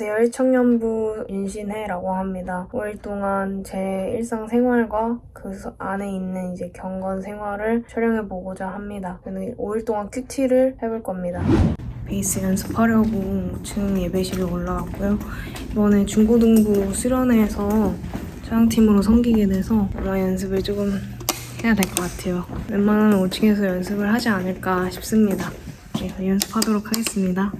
안녕하세요. 1청년부 윤신혜라고 합니다. 5일 동안 제 일상생활과 그 안에 있는 이제 경건 생활을 촬영해보고자 합니다. 저는 5일 동안 큐티를 해볼 겁니다. 베이스 연습하려고 5층 예배실에 올라왔고요. 이번에 중고등부 수련회에서 촬영팀으로 섬기게 돼서 아마 연습을 조금 해야 될 것 같아요. 웬만하면 5층에서 연습을 하지 않을까 싶습니다. 네, 연습하도록 하겠습니다.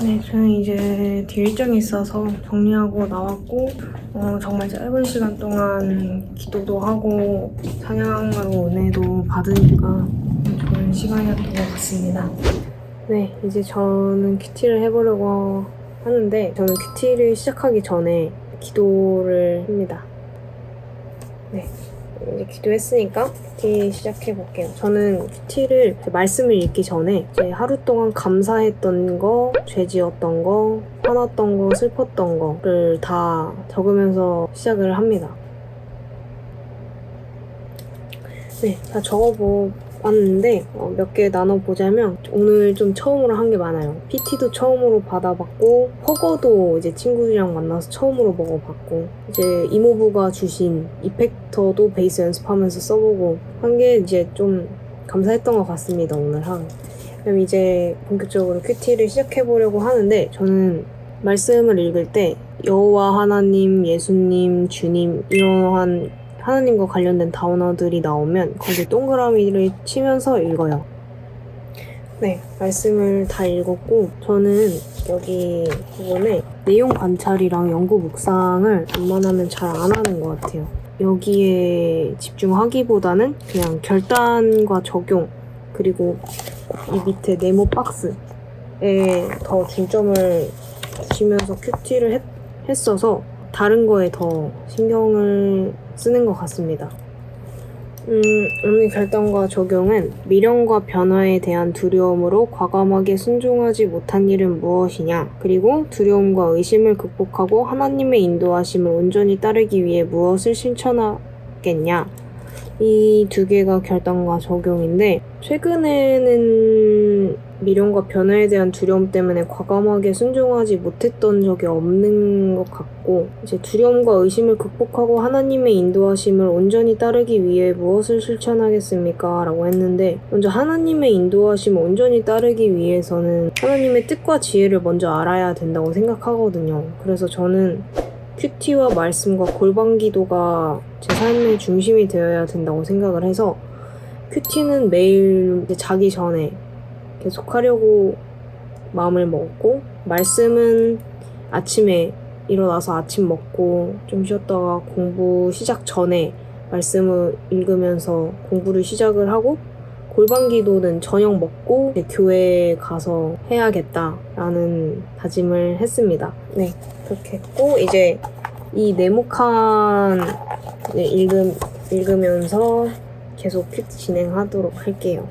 네, 저는 이제 뒤 일정이 있어서 정리하고 나왔고 정말 짧은 시간 동안 기도도 하고 찬양으로 은혜도 받으니까 좋은 시간이었던 것 같습니다. 네, 이제 저는 큐티를 해보려고 하는데 저는 큐티를 시작하기 전에 기도를 합니다. 네, 이제 기도했으니까 큐티 시작해볼게요. 저는 큐티를 말씀을 읽기 전에 이제 하루 동안 감사했던 거, 죄 지었던 거, 화났던 거, 슬펐던 거를 다 적으면서 시작을 합니다. 네, 다 적어봤는데 몇 개 나눠보자면 오늘 좀 처음으로 한 게 많아요. PT도 처음으로 받아봤고 허거도 이제 친구들이랑 만나서 처음으로 먹어봤고 이제 이모부가 주신 이펙터도 베이스 연습하면서 써보고 한 게 이제 좀 감사했던 것 같습니다. 오늘 하루. 그럼 이제 본격적으로 큐티를 시작해보려고 하는데 저는 말씀을 읽을 때 여호와 하나님, 예수님, 주님 이러한 하나님과 관련된 단어들이 나오면 거기에 동그라미를 치면서 읽어요. 네, 말씀을 다 읽었고 저는 여기 부분에 내용 관찰이랑 연구 묵상을 웬만하면 잘 안 하는 것 같아요. 여기에 집중하기보다는 그냥 결단과 적용 그리고 이 밑에 네모 박스에 더 중점을 두시면서 큐티를 했어서 다른 거에 더 신경을 쓰는 것 같습니다. 오늘 결단과 적용은 미련과 변화에 대한 두려움으로 과감하게 순종하지 못한 일은 무엇이냐, 그리고 두려움과 의심을 극복하고 하나님의 인도하심을 온전히 따르기 위해 무엇을 실천하겠냐, 이 두 개가 결단과 적용인데 최근에는 미련과 변화에 대한 두려움 때문에 과감하게 순종하지 못했던 적이 없는 것 같고 이제 두려움과 의심을 극복하고 하나님의 인도하심을 온전히 따르기 위해 무엇을 실천하겠습니까? 라고 했는데 먼저 하나님의 인도하심을 온전히 따르기 위해서는 하나님의 뜻과 지혜를 먼저 알아야 된다고 생각하거든요. 그래서 저는 큐티와 말씀과 골방기도가 제 삶의 중심이 되어야 된다고 생각을 해서 큐티는 매일 자기 전에 계속 하려고 마음을 먹었고 말씀은 아침에 일어나서 아침 먹고 좀 쉬었다가 공부 시작 전에 말씀을 읽으면서 공부를 시작을 하고 골방기도는 저녁 먹고 교회에 가서 해야겠다라는 다짐을 했습니다. 네, 그렇게 했고 이제 이 네모칸 읽으면서 계속 큐티 진행하도록 할게요.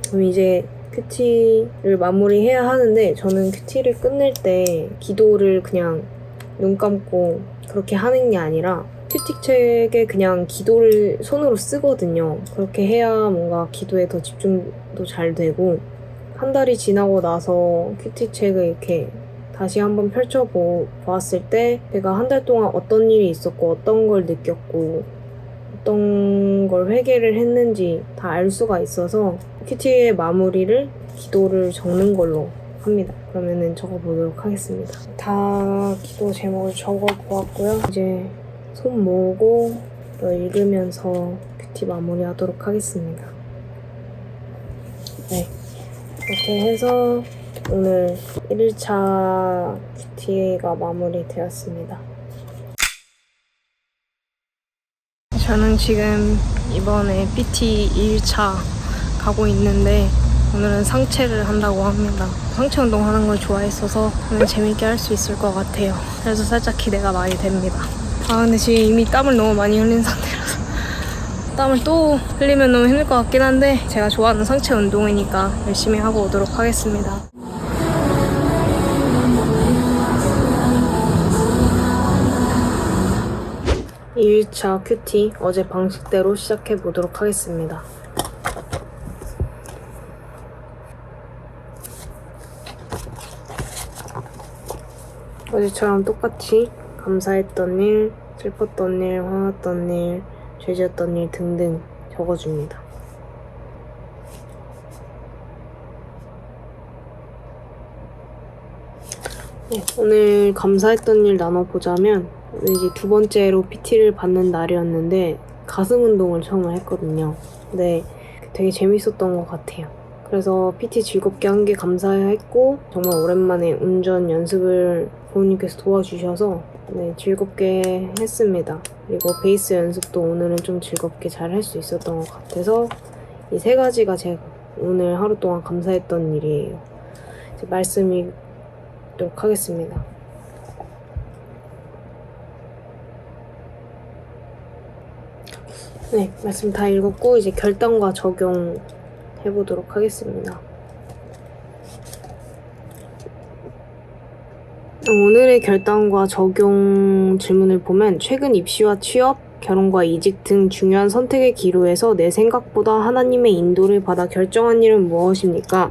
그럼 이제 큐티를 마무리해야 하는데 저는 큐티를 끝낼 때 기도를 그냥 눈 감고 그렇게 하는 게 아니라 큐티책에 그냥 기도를 손으로 쓰거든요. 그렇게 해야 뭔가 기도에 더 집중도 잘 되고 한 달이 지나고 나서 큐티책을 이렇게 다시 한번 펼쳐보았을 때 제가 한 달 동안 어떤 일이 있었고 어떤 걸 느꼈고 어떤 걸 회개를 했는지 다 알 수가 있어서 큐티의 마무리를 기도를 적는 걸로 합니다. 그러면은 적어보도록 하겠습니다. 다 기도 제목을 적어보았고요. 이제 손 모으고 읽으면서 큐티 마무리하도록 하겠습니다. 네, 이렇게 해서 오늘 1일차 큐티가 마무리되었습니다. 저는 지금 이번에 PT 2일차 가고 있는데 오늘은 상체를 한다고 합니다. 상체 운동하는 걸 좋아했어서 오늘 재밌게 할 수 있을 것 같아요. 그래서 살짝 기대가 많이 됩니다. 근데 지금 이미 땀을 너무 많이 흘린 상태라서 땀을 또 흘리면 너무 힘들 것 같긴 한데 제가 좋아하는 상체 운동이니까 열심히 하고 오도록 하겠습니다. 2일차 큐티 어제 방식대로 시작해 보도록 하겠습니다. 어제처럼 똑같이 감사했던 일, 슬펐던 일, 화났던 일, 죄지었던 일 등등 적어줍니다. 네, 오늘 감사했던 일 나눠보자면 이제 두 번째로 PT를 받는 날이었는데 가슴 운동을 처음 했거든요. 근데 되게 재밌었던 것 같아요. 그래서 PT 즐겁게 한 게 감사했고 정말 오랜만에 운전 연습을 부모님께서 도와주셔서 즐겁게 했습니다. 그리고 베이스 연습도 오늘은 좀 즐겁게 잘 할 수 있었던 것 같아서 이 세 가지가 제가 오늘 하루 동안 감사했던 일이에요. 이제 말씀드리도록 하겠습니다. 네, 말씀 다 읽었고 이제 결단과 적용 해보도록 하겠습니다. 오늘의 결단과 적용 질문을 보면 최근 입시와 취업, 결혼과 이직 등 중요한 선택의 기로에서 내 생각보다 하나님의 인도를 받아 결정한 일은 무엇입니까?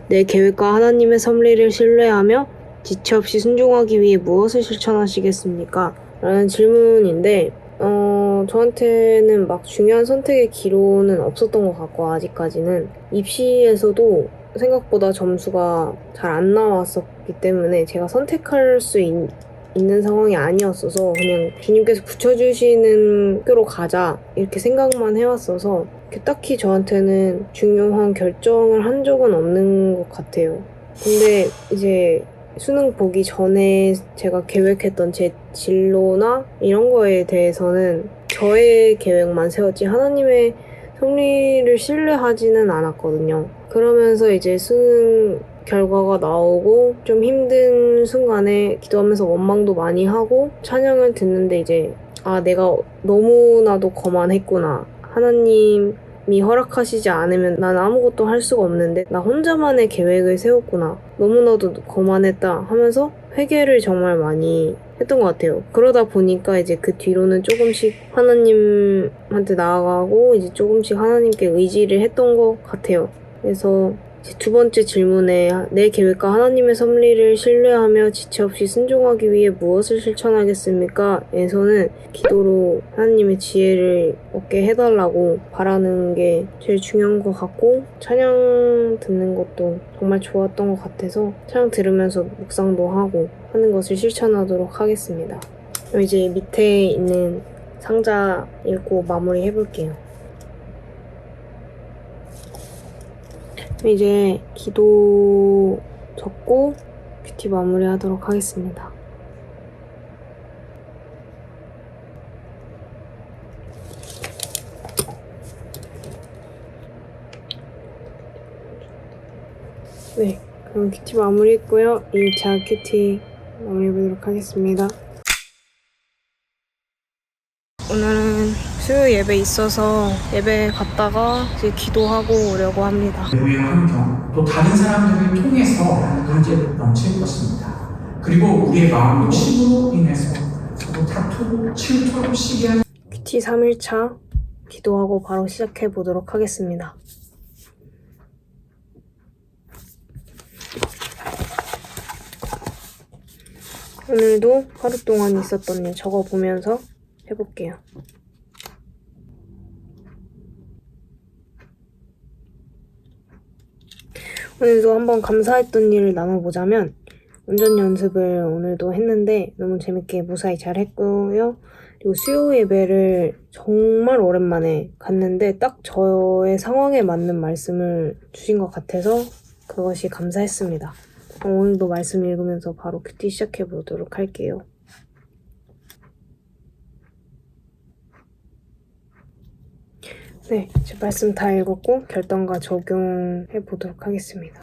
내 계획과 하나님의 섭리를 신뢰하며 지체 없이 순종하기 위해 무엇을 실천하시겠습니까? 라는 질문인데 저한테는 막 중요한 선택의 기로는 없었던 것 같고 아직까지는 입시에서도 생각보다 점수가 잘 안 나왔었기 때문에 제가 선택할 수 있는 상황이 아니었어서 그냥 주님께서 붙여주시는 학교로 가자 이렇게 생각만 해왔어서 딱히 저한테는 중요한 결정을 한 적은 없는 것 같아요. 근데 이제 수능 보기 전에 제가 계획했던 제 진로나 이런 거에 대해서는 저의 계획만 세웠지 하나님의 섭리를 신뢰하지는 않았거든요. 그러면서 이제 수능 결과가 나오고 좀 힘든 순간에 기도하면서 원망도 많이 하고 찬양을 듣는데 이제 내가 너무나도 거만했구나. 하나님이 허락하시지 않으면 난 아무것도 할 수가 없는데 나 혼자만의 계획을 세웠구나. 너무나도 거만했다 하면서 회개를 정말 많이 했던 것 같아요. 그러다 보니까 이제 그 뒤로는 조금씩 하나님한테 나아가고 이제 조금씩 하나님께 의지를 했던 것 같아요. 그래서 이제 두 번째 질문에 내 계획과 하나님의 섭리를 신뢰하며 지체 없이 순종하기 위해 무엇을 실천하겠습니까? 에서는 기도로 하나님의 지혜를 얻게 해달라고 바라는 게 제일 중요한 것 같고 찬양 듣는 것도 정말 좋았던 것 같아서 찬양 들으면서 묵상도 하고 하는 것을 실천하도록 하겠습니다. 그럼 이제 밑에 있는 상자 읽고 마무리 해볼게요. 이제 기도 적고 큐티 마무리 하도록 하겠습니다. 네, 그럼 큐티 마무리 했고요. 2차 큐티 마무리 해보도록 하겠습니다. 오늘은 수요 예배 있어서 예배 갔다가 이제 기도하고 오려고 합니다. 외부의 환경, 또 다른 사람들을 통해서 문제를 넘칠 것입니다. 그리고 우리의 마음 욕심으로 인해서 서로 다투고 질투하고 시기하는 큐티 3일차 기도하고 바로 시작해 보도록 하겠습니다. 오늘도 하루 동안 있었던 일 적어보면서 해볼게요. 오늘도 한번 감사했던 일을 나눠보자면 운전 연습을 오늘도 했는데 너무 재밌게 무사히 잘 했고요. 그리고 수요 예배를 정말 오랜만에 갔는데 딱 저의 상황에 맞는 말씀을 주신 것 같아서 그것이 감사했습니다. 오늘도 말씀 읽으면서 바로 큐티 시작해 보도록 할게요. 네, 제 말씀 다 읽었고 결단과 적용해 보도록 하겠습니다.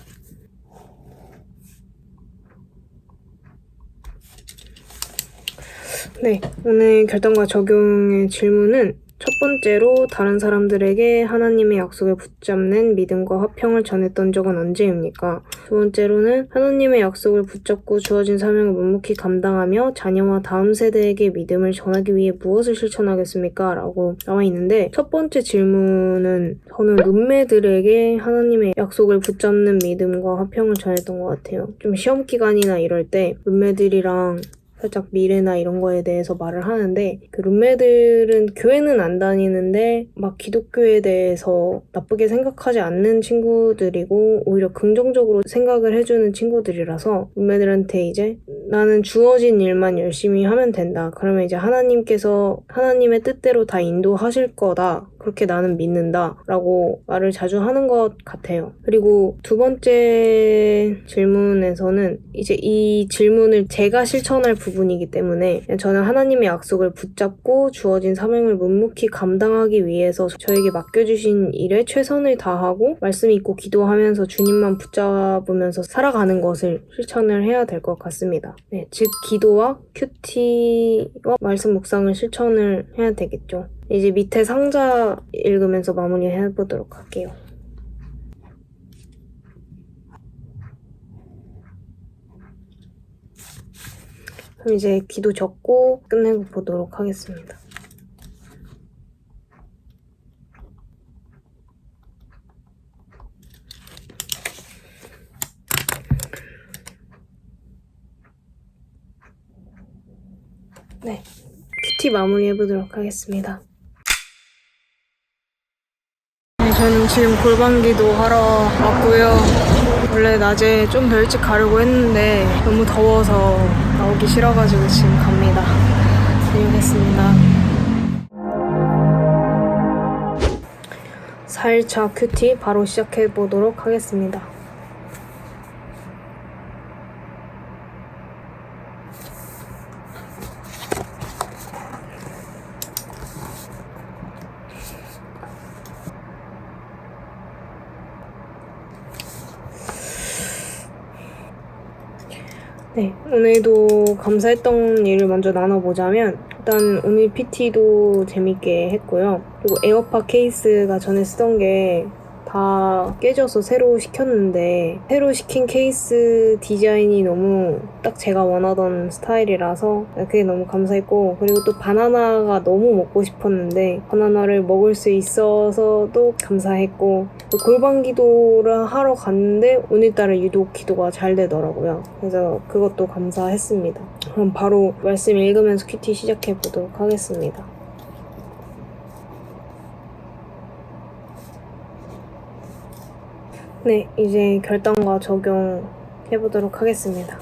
네, 오늘 결단과 적용의 질문은 첫 번째로 다른 사람들에게 하나님의 약속을 붙잡는 믿음과 화평을 전했던 적은 언제입니까? 두 번째로는 하나님의 약속을 붙잡고 주어진 사명을 묵묵히 감당하며 자녀와 다음 세대에게 믿음을 전하기 위해 무엇을 실천하겠습니까? 라고 나와 있는데 첫 번째 질문은 저는 룸메들에게 하나님의 약속을 붙잡는 믿음과 화평을 전했던 것 같아요. 좀 시험 기간이나 이럴 때 룸메들이랑 살짝 미래나 이런 거에 대해서 말을 하는데 그 룸메들은 교회는 안 다니는데 막 기독교에 대해서 나쁘게 생각하지 않는 친구들이고 오히려 긍정적으로 생각을 해주는 친구들이라서 룸메들한테 이제 나는 주어진 일만 열심히 하면 된다. 그러면 이제 하나님께서 하나님의 뜻대로 다 인도하실 거다. 그렇게 나는 믿는다. 라고 말을 자주 하는 것 같아요. 그리고 두 번째 질문에서는 이제 이 질문을 제가 실천할 부분이기 때문에 저는 하나님의 약속을 붙잡고 주어진 사명을 묵묵히 감당하기 위해서 저에게 맡겨주신 일에 최선을 다하고 말씀 있고 기도하면서 주님만 붙잡으면서 살아가는 것을 실천을 해야 될 것 같습니다. 네, 즉 기도와 큐티와 말씀 묵상을 실천을 해야 되겠죠. 이제 밑에 상자 읽으면서 마무리 해보도록 할게요. 그럼 이제 기도 적고 끝내고 보도록 하겠습니다. 네, 큐티 마무리 해보도록 하겠습니다. 네, 저는 지금 골반기도 하러 왔고요. 원래 낮에 좀 더 일찍 가려고 했는데 너무 더워서 나오기 싫어가지고 지금 갑니다. 다녀오겠습니다. 4일차 큐티 바로 시작해보도록 하겠습니다. 네, 오늘도 감사했던 일을 먼저 나눠보자면 일단 오늘 PT도 재밌게 했고요. 그리고 에어팟 케이스가 전에 쓰던 게 다 깨져서 새로 시켰는데 새로 시킨 케이스 디자인이 너무 딱 제가 원하던 스타일이라서 그게 너무 감사했고 그리고 또 바나나가 너무 먹고 싶었는데 바나나를 먹을 수 있어서도 감사했고 또 골반 기도를 하러 갔는데 오늘따라 유독 기도가 잘 되더라고요. 그래서 그것도 감사했습니다. 그럼 바로 말씀 읽으면서 큐티 시작해 보도록 하겠습니다. 네, 이제 결단과 적용해보도록 하겠습니다.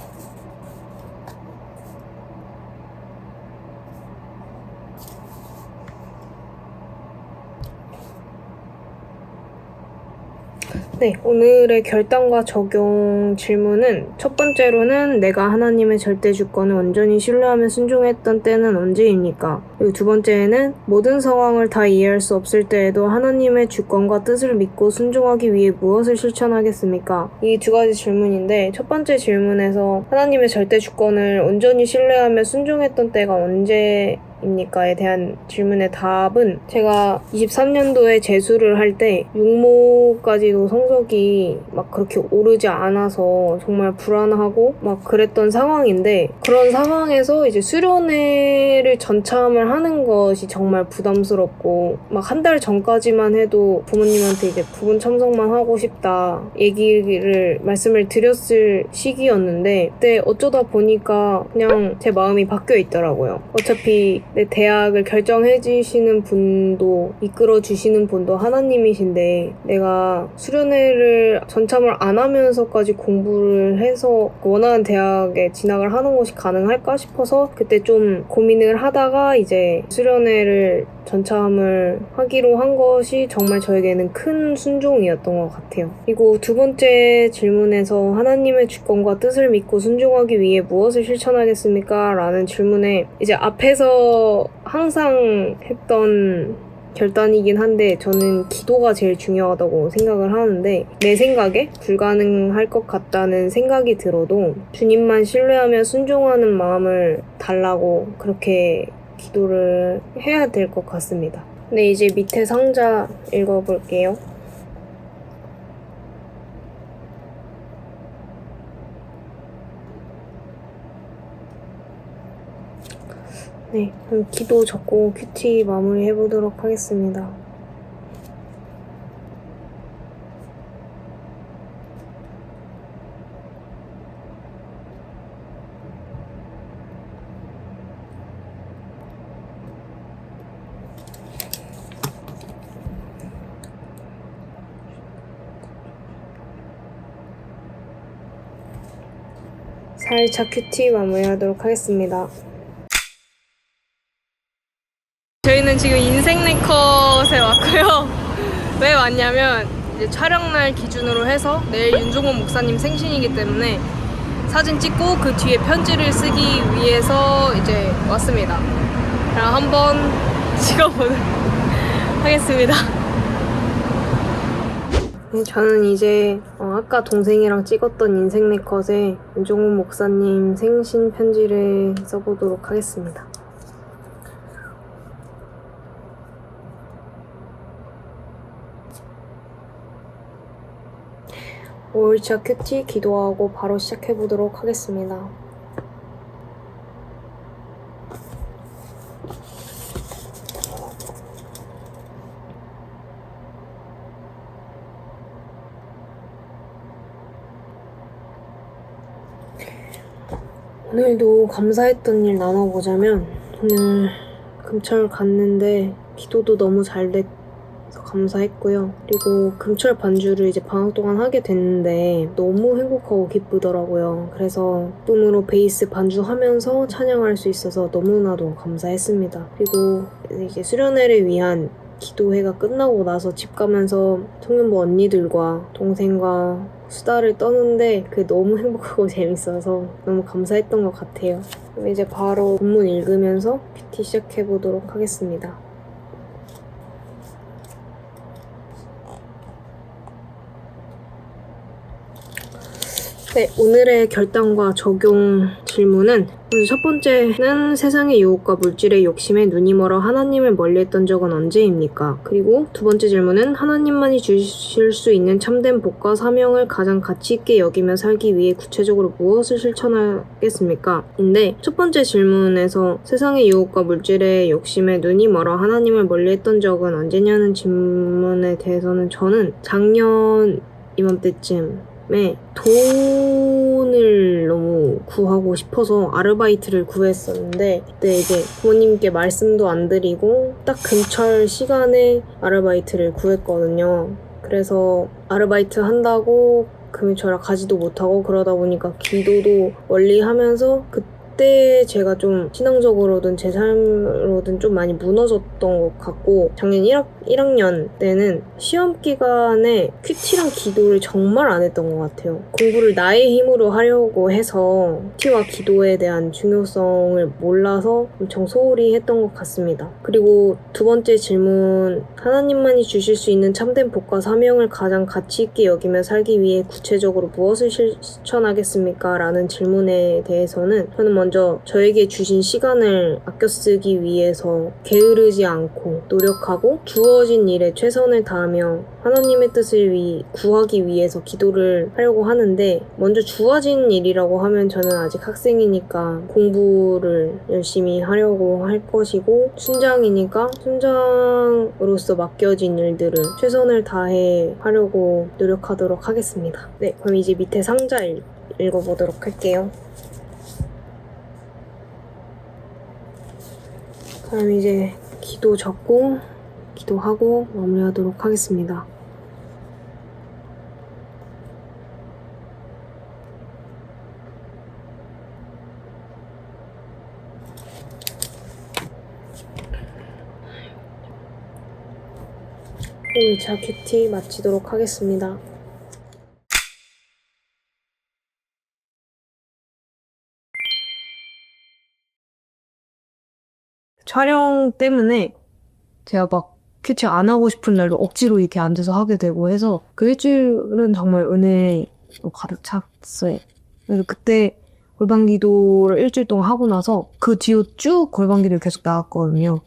네, 오늘의 결단과 적용 질문은 첫 번째로는 내가 하나님의 절대 주권을 온전히 신뢰하며 순종했던 때는 언제입니까? 그리고 두 번째는 모든 상황을 다 이해할 수 없을 때에도 하나님의 주권과 뜻을 믿고 순종하기 위해 무엇을 실천하겠습니까? 이 두 가지 질문인데 첫 번째 질문에서 하나님의 절대 주권을 온전히 신뢰하며 순종했던 때가 언제입니까에 대한 질문의 답은 제가 23년도에 재수를 할 때 육모까지도 성적이 막 그렇게 오르지 않아서 정말 불안하고 막 그랬던 상황인데 그런 상황에서 이제 수련회를 전참을 하는 것이 정말 부담스럽고 막 한 달 전까지만 해도 부모님한테 이제 부분 참석만 하고 싶다 말씀을 드렸을 시기였는데 그때 어쩌다 보니까 그냥 제 마음이 바뀌어 있더라고요. 어차피 내 대학을 결정해 주시는 분도 이끌어 주시는 분도 하나님이신데 내가 수련회를 전참을 안 하면서까지 공부를 해서 원하는 대학에 진학을 하는 것이 가능할까 싶어서 그때 좀 고민을 하다가 이제 수련회를 전참을 하기로 한 것이 정말 저에게는 큰 순종이었던 것 같아요. 그리고 두 번째 질문에서 하나님의 주권과 뜻을 믿고 순종하기 위해 무엇을 실천하겠습니까? 라는 질문에 이제 앞에서 항상 했던 결단이긴 한데 저는 기도가 제일 중요하다고 생각을 하는데 내 생각에 불가능할 것 같다는 생각이 들어도 주님만 신뢰하며 순종하는 마음을 달라고 그렇게 기도를 해야 될 것 같습니다. 네, 이제 밑에 상자 읽어볼게요. 네, 그럼 기도 적고 큐티 마무리 해보도록 하겠습니다. 살짝 큐티 마무리하도록 하겠습니다. 저희는 지금 인생 네컷에 왔고요. 왜 왔냐면 이제 촬영날 기준으로 해서 내일 윤종원 목사님 생신이기 때문에 사진 찍고 그 뒤에 편지를 쓰기 위해서 이제 왔습니다. 그럼 한번 찍어보도록 하겠습니다. 네, 저는 이제 아까 동생이랑 찍었던 인생 네컷에 윤종원 목사님 생신 편지를 써보도록 하겠습니다. 5일차 큐티 기도하고 바로 시작해보도록 하겠습니다. 오늘도 감사했던 일 나눠보자면, 오늘 금철 갔는데 기도도 너무 잘 돼서 감사했고요. 그리고 금철 반주를 이제 방학 동안 하게 됐는데 너무 행복하고 기쁘더라고요. 그래서 꿈으로 베이스 반주하면서 찬양할 수 있어서 너무나도 감사했습니다. 그리고 이제 수련회를 위한 기도회가 끝나고 나서 집 가면서 청년부 언니들과 동생과 수다를 떠는데 그게 너무 행복하고 재밌어서 너무 감사했던 것 같아요. 그럼 이제 바로 본문 읽으면서 큐티 시작해보도록 하겠습니다. 네, 오늘의 결단과 적용 질문은 먼저 첫 번째는 세상의 유혹과 물질의 욕심에 눈이 멀어 하나님을 멀리했던 적은 언제입니까? 그리고 두 번째 질문은 하나님만이 주실 수 있는 참된 복과 사명을 가장 가치 있게 여기며 살기 위해 구체적으로 무엇을 실천하겠습니까? 인데 첫 번째 질문에서 세상의 유혹과 물질의 욕심에 눈이 멀어 하나님을 멀리했던 적은 언제냐는 질문에 대해서는 저는 작년 이맘때쯤에 돈을 너무 구하고 싶어서 아르바이트를 구했었는데 그때 이제 부모님께 말씀도 안 드리고 딱 금철 시간에 아르바이트를 구했거든요. 그래서 아르바이트 한다고 금철에 가지도 못하고 그러다 보니까 기도도 멀리 하면서 그때 제가 좀 신앙적으로든 제 삶으로든 좀 많이 무너졌던 것 같고 작년 1학년 때는 시험 기간에 큐티랑 기도를 정말 안 했던 것 같아요. 공부를 나의 힘으로 하려고 해서 큐티와 기도에 대한 중요성을 몰라서 엄청 소홀히 했던 것 같습니다. 그리고 두 번째 질문, 하나님만이 주실 수 있는 참된 복과 사명을 가장 가치 있게 여기며 살기 위해 구체적으로 무엇을 실천하겠습니까? 라는 질문에 대해서는 저는 먼저 저에게 주신 시간을 아껴 쓰기 위해서 게으르지 않고 노력하고 주어진 일에 최선을 다하며 하나님의 뜻을 구하기 위해서 기도를 하려고 하는데 먼저 주어진 일이라고 하면 저는 아직 학생이니까 공부를 열심히 하려고 할 것이고 순장이니까 순장으로서 맡겨진 일들을 최선을 다해 하려고 노력하도록 하겠습니다. 네, 그럼 이제 밑에 상자 읽어보도록 할게요. 그럼 이제 기도 적고 기도하고 마무리하도록 하겠습니다. 오늘 자 큐티 마치도록 하겠습니다. 촬영 때문에 제가 막 큐티 안 하고 싶은 날도 억지로 이렇게 앉아서 하게 되고 해서 그 일주일은 정말 은혜로 가득 찼어요. 그래서 그때 골방기도를 일주일 동안 하고 나서 그 뒤로 쭉 골방기도를 계속 나왔거든요.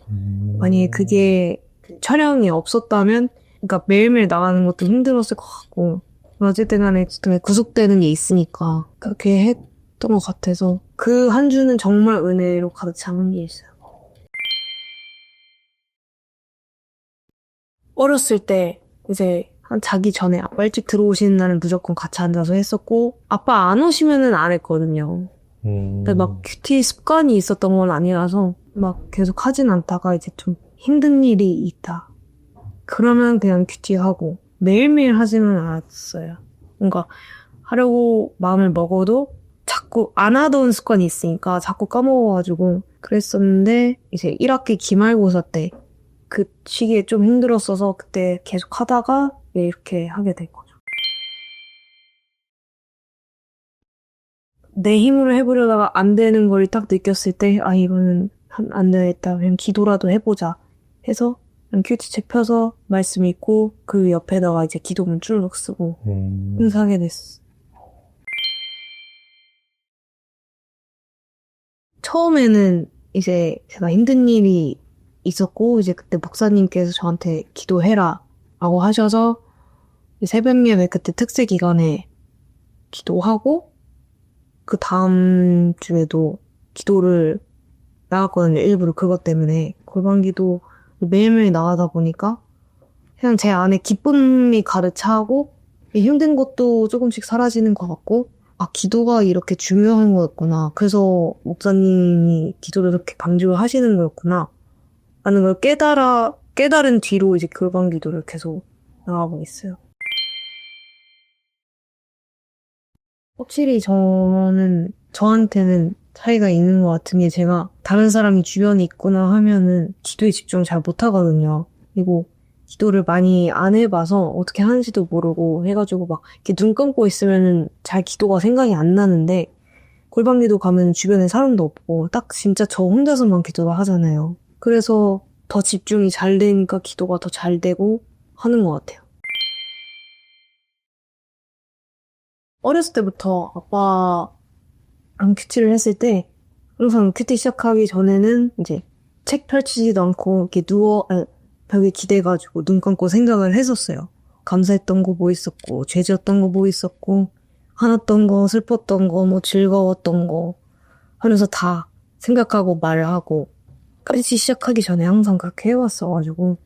만약에 그게 촬영이 없었다면, 그러니까 매일매일 나가는 것도 힘들었을 것 같고, 어쨌든 간에 구속되는 게 있으니까 그렇게 했던 것 같아서 그 한 주는 정말 은혜로 가득 찬 게 있어요. 어렸을 때 이제 한 자기 전에 아빠 일찍 들어오시는 날은 무조건 같이 앉아서 했었고, 아빠 안 오시면은 안 했거든요. 근데 막 큐티 습관이 있었던 건 아니라서 막 계속 하진 않다가 이제 좀 힘든 일이 있다. 그러면 그냥 큐티 하고 매일매일 하지는 않았어요. 뭔가 하려고 마음을 먹어도 자꾸 안 하던 습관이 있으니까 자꾸 까먹어가지고 그랬었는데, 이제 1학기 기말고사 때 그 시기에 좀 힘들었어서 그때 계속 하다가 이렇게 하게 된 거죠. 내 힘으로 해보려다가 안 되는 걸 딱 느꼈을 때, 아, 이거는 안 되겠다. 그냥 기도라도 해보자 해서 그냥 큐티책 펴서 말씀 읽고 그 옆에다가 이제 기도문 쭉 쓰고 하게 됐어. 처음에는 이제 제가 힘든 일이 있었고, 이제 그때 목사님께서 저한테 기도해라 라고 하셔서 새벽 예배 그때 특세 기간에 기도하고, 그 다음 주에도 기도를 나갔거든요. 일부러 그것 때문에. 골반 기도 매일매일 나가다 보니까 그냥 제 안에 기쁨이 가득 차고 힘든 것도 조금씩 사라지는 것 같고, 아, 기도가 이렇게 중요한 거였구나. 그래서 목사님이 기도를 그렇게 강조를 하시는 거였구나 라는 걸 깨달은 뒤로 이제 골반 기도를 계속 나가고 있어요. 확실히 저한테는 차이가 있는 것 같은 게, 제가 다른 사람이 주변에 있거나 하면은 기도에 집중 잘 못하거든요. 그리고 기도를 많이 안 해봐서 어떻게 하는지도 모르고 해가지고 막 이렇게 눈 감고 있으면은 잘 기도가 생각이 안 나는데, 골반 기도 가면 주변에 사람도 없고 딱 진짜 저 혼자서만 기도를 하잖아요. 그래서 더 집중이 잘 되니까 기도가 더 잘 되고 하는 것 같아요. 어렸을 때부터 아빠랑 큐티를 했을 때 항상 큐티 시작하기 전에는 이제 책 펼치지도 않고 이렇게 벽에 기대가지고 눈 감고 생각을 했었어요. 감사했던 거 뭐 있었고, 죄 지었던 거 뭐 있었고, 화났던 거, 슬펐던 거, 뭐 즐거웠던 거 하면서 다 생각하고 말을 하고, 큐티 시작하기 전에 항상 그렇게 해왔어가지고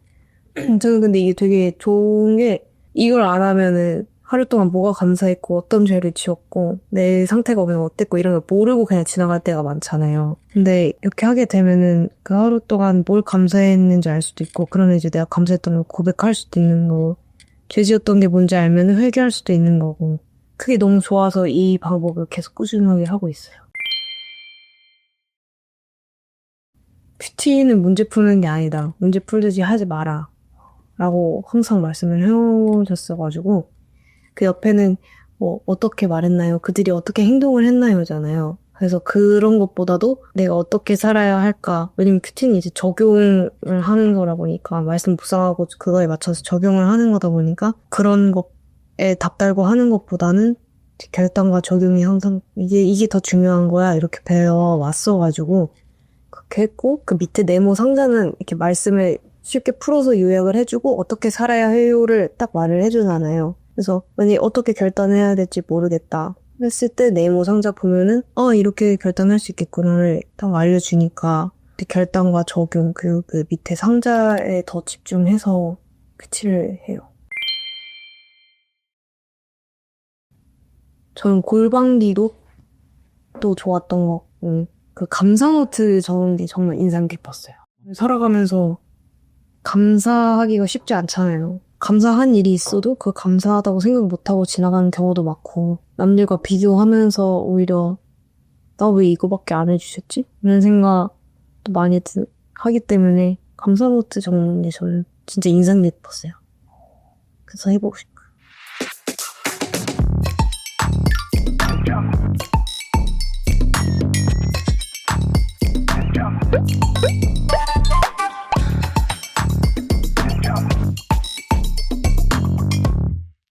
저는 근데 이게 되게 좋은 게, 이걸 안 하면은 하루 동안 뭐가 감사했고 어떤 죄를 지었고 내 상태가 오늘 어땠고 이런 걸 모르고 그냥 지나갈 때가 많잖아요. 근데 이렇게 하게 되면은 그 하루 동안 뭘 감사했는지 알 수도 있고, 그러면 이제 내가 감사했던 걸 고백할 수도 있는 거고, 죄 지었던 게 뭔지 알면 회개할 수도 있는 거고, 그게 너무 좋아서 이 방법을 계속 꾸준하게 하고 있어요. 큐티는 문제 푸는 게 아니다. 문제 풀듯이 하지 마라. 라고 항상 말씀을 해오셨어가지고, 그 옆에는 뭐 어떻게 말했나요? 그들이 어떻게 행동을 했나요?잖아요. 그래서 그런 것보다도 내가 어떻게 살아야 할까? 왜냐면 큐티는 이제 적용을 하는 거라 보니까, 말씀 묵상하고 그거에 맞춰서 적용을 하는 거다 보니까, 그런 것에 답 달고 하는 것보다는 결단과 적용이 항상 이게 더 중요한 거야 이렇게 배워왔어가지고 그렇게 했고, 그 밑에 네모 상자는 이렇게 말씀을 쉽게 풀어서 요약을 해주고 어떻게 살아야 해요를 딱 말을 해주잖아요. 그래서 만약에 어떻게 결단해야 될지 모르겠다 했을 때 네모 상자 보면은 이렇게 결단할 수 있겠구나를 딱 알려주니까 결단과 적용, 그리고 그 밑에 상자에 더 집중해서 큐티를 해요. 저는 골방디도 또 좋았던 거, 그 감사노트 적은 게 정말 인상 깊었어요. 살아가면서 감사하기가 쉽지 않잖아요. 감사한 일이 있어도 그 감사하다고 생각 못하고 지나가는 경우도 많고, 남들과 비교하면서 오히려 나 왜 이거밖에 안 해주셨지? 이런 생각도 많이 하기 때문에 감사노트 적는 게 저는 진짜 인상 깊었어요. 그래서 해보고 싶어요.